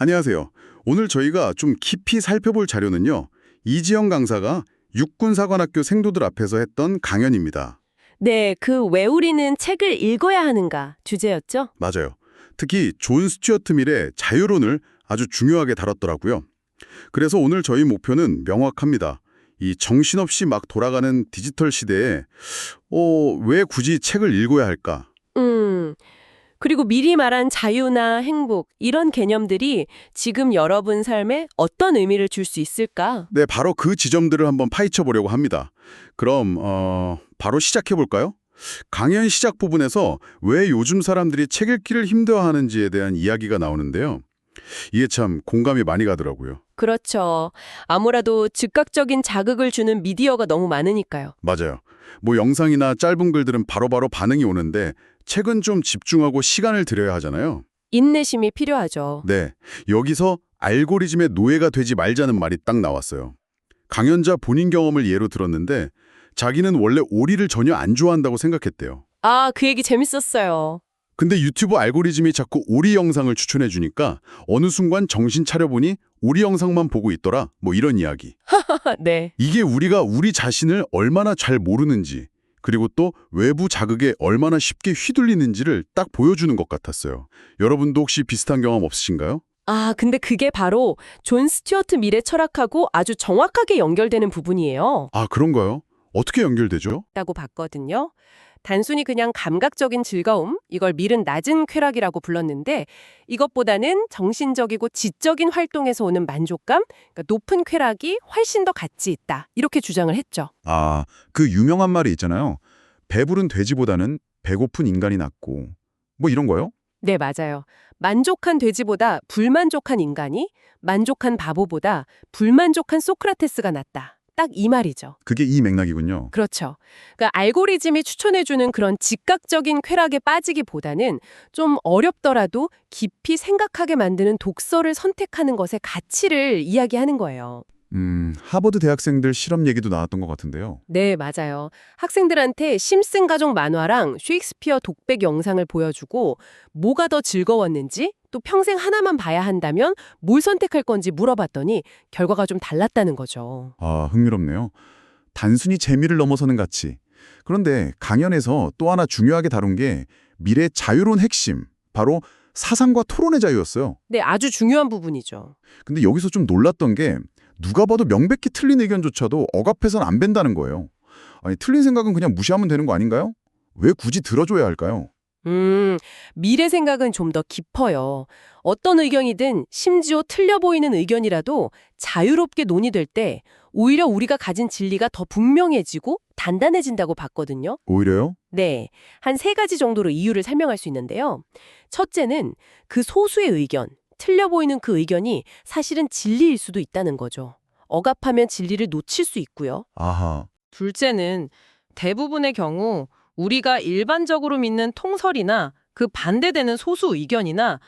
안녕하세요. 오늘 저희가 좀 깊이 살펴볼 자료는요. 이지영 강사가 육군사관학교 생도들 앞에서 했던 강연입니다. 네, 그 왜 우리는 책을 읽어야 하는가 주제였죠? 맞아요. 특히 존 스튜어트 밀의 자유론을 아주 중요하게 다뤘더라고요. 그래서 오늘 저희 목표는 명확합니다. 이 정신없이 막 돌아가는 디지털 시대에 왜 굳이 책을 읽어야 할까? 그리고 미리 말한 자유나 행복, 이런 개념들이 지금 여러분 삶에 어떤 의미를 줄 수 있을까? 네, 바로 그 지점들을 한번 파헤쳐 보려고 합니다. 그럼 바로 시작해 볼까요? 강연 시작 부분에서 왜 요즘 사람들이 책 읽기를 힘들어하는지에 대한 이야기가 나오는데요. 이게 참 공감이 많이 가더라고요. 그렇죠. 아무래도 즉각적인 자극을 주는 미디어가 너무 많으니까요. 맞아요. 뭐 영상이나 짧은 글들은 바로바로 반응이 오는데 책은 좀 집중하고 시간을 들여야 하잖아요. 인내심이 필요하죠. 네, 여기서 알고리즘의 노예가 되지 말자는 말이 딱 나왔어요. 강연자 본인 경험을 예로 들었는데 자기는 원래 오리를 전혀 안 좋아한다고 생각했대요. 아, 그 얘기 재밌었어요. 근데 유튜브 알고리즘이 자꾸 오리 영상을 추천해 주니까 어느 순간 정신 차려보니 오리 영상만 보고 있더라. 뭐 이런 이야기. 네. 이게 우리가 우리 자신을 얼마나 잘 모르는지 그리고 또 외부 자극에 얼마나 쉽게 휘둘리는지를 딱 보여주는 것 같았어요. 여러분도 혹시 비슷한 경험 없으신가요? 아, 근데 그게 바로 존 스튜어트 밀의 철학하고 아주 정확하게 연결되는 부분이에요. 아, 그런가요? 어떻게 연결되죠? 라고 봤거든요. 단순히 그냥 감각적인 즐거움, 이걸 밀은 낮은 쾌락이라고 불렀는데 이것보다는 정신적이고 지적인 활동에서 오는 만족감, 그러니까 높은 쾌락이 훨씬 더 가치 있다. 이렇게 주장을 했죠. 아, 그 유명한 말이 있잖아요. 배부른 돼지보다는 배고픈 인간이 낫고 뭐 이런 거요? 네, 맞아요. 만족한 돼지보다 불만족한 인간이 만족한 바보보다 불만족한 소크라테스가 낫다. 딱 이 말이죠. 그게 이 맥락이군요. 그렇죠. 그러니까 알고리즘이 추천해주는 그런 즉각적인 쾌락에 빠지기보다는 좀 어렵더라도 깊이 생각하게 만드는 독서를 선택하는 것의 가치를 이야기하는 거예요. 하버드 대학생들 실험 얘기도 나왔던 것 같은데요. 네, 맞아요. 학생들한테 심슨 가족 만화랑 셰익스피어 독백 영상을 보여주고 뭐가 더 즐거웠는지 또 평생 하나만 봐야 한다면 뭘 선택할 건지 물어봤더니 결과가 좀 달랐다는 거죠. 아, 흥미롭네요. 단순히 재미를 넘어서는 가치. 그런데 강연에서 또 하나 중요하게 다룬 게 미래 자유론 핵심, 바로 사상과 토론의 자유였어요. 네, 아주 중요한 부분이죠. 근데 여기서 좀 놀랐던 게 누가 봐도 명백히 틀린 의견조차도 억압해서는 안 된다는 거예요. 아니, 틀린 생각은 그냥 무시하면 되는 거 아닌가요? 왜 굳이 들어줘야 할까요? 미래 생각은 좀 더 깊어요. 어떤 의견이든 심지어 틀려 보이는 의견이라도 자유롭게 논의될 때 오히려 우리가 가진 진리가 더 분명해지고 단단해진다고 봤거든요. 오히려요? 네, 한 세 가지 정도로 이유를 설명할 수 있는데요. 첫째는 그 소수의 의견, 틀려 보이는 그 의견이 사실은 진리일 수도 있다는 거죠. 억압하면 진리를 놓칠 수 있고요. 아하. 둘째는 대부분의 경우 우리가 일반적으로 믿는 통설이나 그 반대되는 소수 의견이나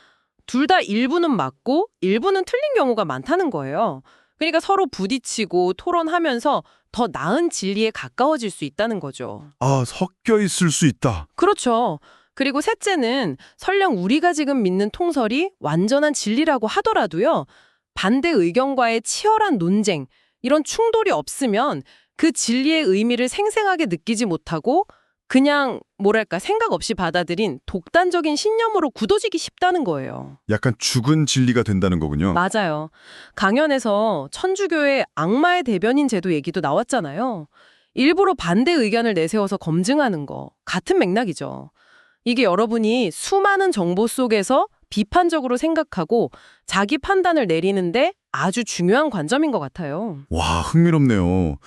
둘 다 일부는 맞고 일부는 틀린 경우가 많다는 거예요. 그러니까 서로 부딪히고 토론하면서 더 나은 진리에 가까워질 수 있다는 거죠. 아, 섞여 있을 수 있다. 그렇죠. 그리고 셋째는 설령 우리가 지금 믿는 통설이 완전한 진리라고 하더라도요. 반대 의견과의 치열한 논쟁, 이런 충돌이 없으면 그 진리의 의미를 생생하게 느끼지 못하고 그냥 뭐랄까 생각 없이 받아들인 독단적인 신념으로 굳어지기 쉽다는 거예요. 약간 죽은 진리가 된다는 거군요. 맞아요. 강연에서 천주교의 악마의 대변인 제도 얘기도 나왔잖아요. 일부러 반대 의견을 내세워서 검증하는 거 같은 맥락이죠. 이게 여러분이 수많은 정보 속에서 비판적으로 생각하고 자기 판단을 내리는데 아주 중요한 관점인 것 같아요. 와, 흥미롭네요.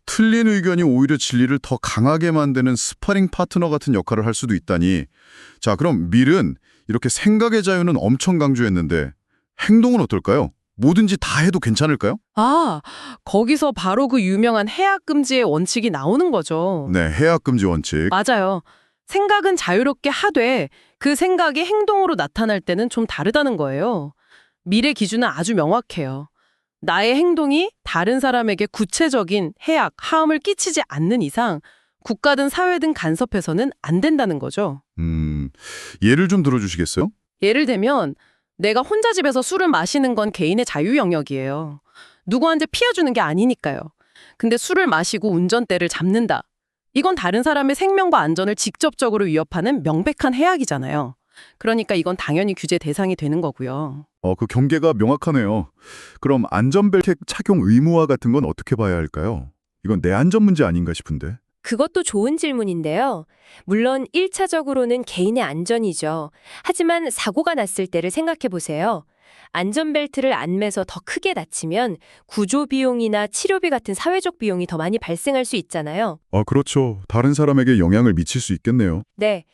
틀린 의견이 오히려 진리를 더 강하게 만드는 스파링 파트너 같은 역할을 할 수도 있다니. 자, 그럼 밀은 이렇게 생각의 자유는 엄청 강조했는데 행동은 어떨까요? 뭐든지 다 해도 괜찮을까요? 아, 거기서 바로 그 유명한 해악금지의 원칙이 나오는 거죠. 네, 해악금지 원칙. 맞아요. 생각은 자유롭게 하되 그 생각이 행동으로 나타날 때는 좀 다르다는 거예요. 밀의 기준은 아주 명확해요. 나의 행동이 다른 사람에게 구체적인 해악, 하음을 끼치지 않는 이상 국가든 사회든 간섭해서는 안 된다는 거죠. 예를 좀 들어주시겠어요? 예를 들면 내가 혼자 집에서 술을 마시는 건 개인의 자유 영역이에요. 누구한테 피해주는 게 아니니까요. 근데 술을 마시고 운전대를 잡는다. 이건 다른 사람의 생명과 안전을 직접적으로 위협하는 명백한 해악이잖아요. 그러니까 이건 당연히 규제 대상이 되는 거고요. 그 경계가 명확하네요. 그럼 안전벨트 착용 의무화 같은 건 어떻게 봐야 할까요? 이건 내 안전 문제 아닌가 싶은데. 그것도 좋은 질문인데요. 물론 1차적으로는 개인의 안전이죠. 하지만 사고가 났을 때를 생각해 보세요. 안전벨트를 안 매서 더 크게 다치면 구조 비용이나 치료비 같은 사회적 비용이 더 많이 발생할 수 있잖아요. 그렇죠. 다른 사람에게 영향을 미칠 수 있겠네요. 네.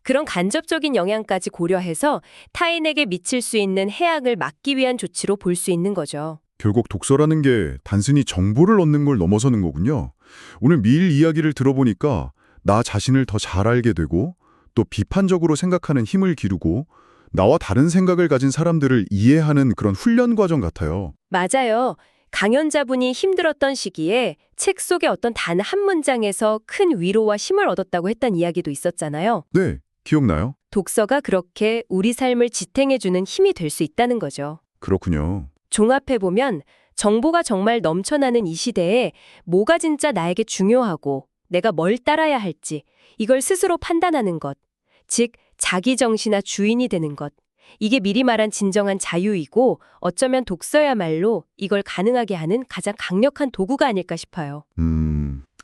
그런 간접적인 영향까지 고려해서 타인에게 미칠 수 있는 해악을 막기 위한 조치로 볼 수 있는 거죠. 결국 독서라는 게 단순히 정보를 얻는 걸 넘어서는 거군요. 오늘 미일 이야기를 들어보니까 나 자신을 더 잘 알게 되고 또 비판적으로 생각하는 힘을 기르고 나와 다른 생각을 가진 사람들을 이해하는 그런 훈련 과정 같아요. 맞아요. 강연자분이 힘들었던 시기에 책 속의 어떤 단 한 문장에서 큰 위로와 힘을 얻었다고 했던 이야기도 있었잖아요. 네, 기억나요? 독서가 그렇게 우리 삶을 지탱해주는 힘이 될 수 있다는 거죠. 그렇군요. 종합해보면 정보가 정말 넘쳐나는 이 시대에 뭐가 진짜 나에게 중요하고 내가 뭘 따라야 할지 이걸 스스로 판단하는 것, 즉 자기 정신화 주인이 되는 것, 이게 미리 말한 진정한 자유이고 어쩌면 독서야말로 이걸 가능하게 하는 가장 강력한 도구가 아닐까 싶어요.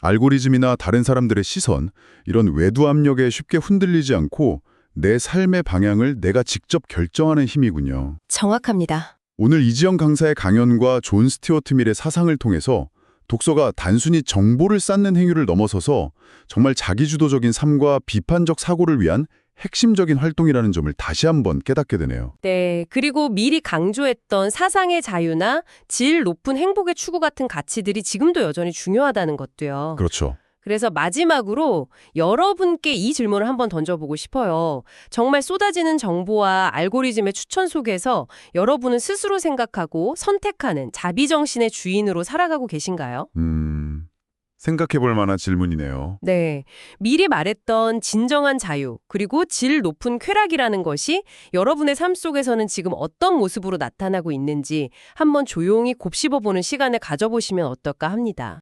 알고리즘이나 다른 사람들의 시선, 이런 외부 압력에 쉽게 흔들리지 않고 내 삶의 방향을 내가 직접 결정하는 힘이군요. 정확합니다. 오늘 이지영 강사의 강연과 존 스튜어트 밀의 사상을 통해서 독서가 단순히 정보를 쌓는 행위를 넘어서서 정말 자기주도적인 삶과 비판적 사고를 위한 핵심적인 활동이라는 점을 다시 한번 깨닫게 되네요. 네, 그리고 미리 강조했던 사상의 자유나 질 높은 행복의 추구 같은 가치들이 지금도 여전히 중요하다는 것도요. 그렇죠. 그래서 마지막으로 여러분께 이 질문을 한번 던져보고 싶어요. 정말 쏟아지는 정보와 알고리즘의 추천 속에서 여러분은 스스로 생각하고 선택하는 자비정신의 주인으로 살아가고 계신가요? 생각해 볼 만한 질문이네요. 네. 미리 말했던 진정한 자유, 그리고 질 높은 쾌락이라는 것이 여러분의 삶 속에서는 지금 어떤 모습으로 나타나고 있는지 한번 조용히 곱씹어보는 시간을 가져보시면 어떨까 합니다.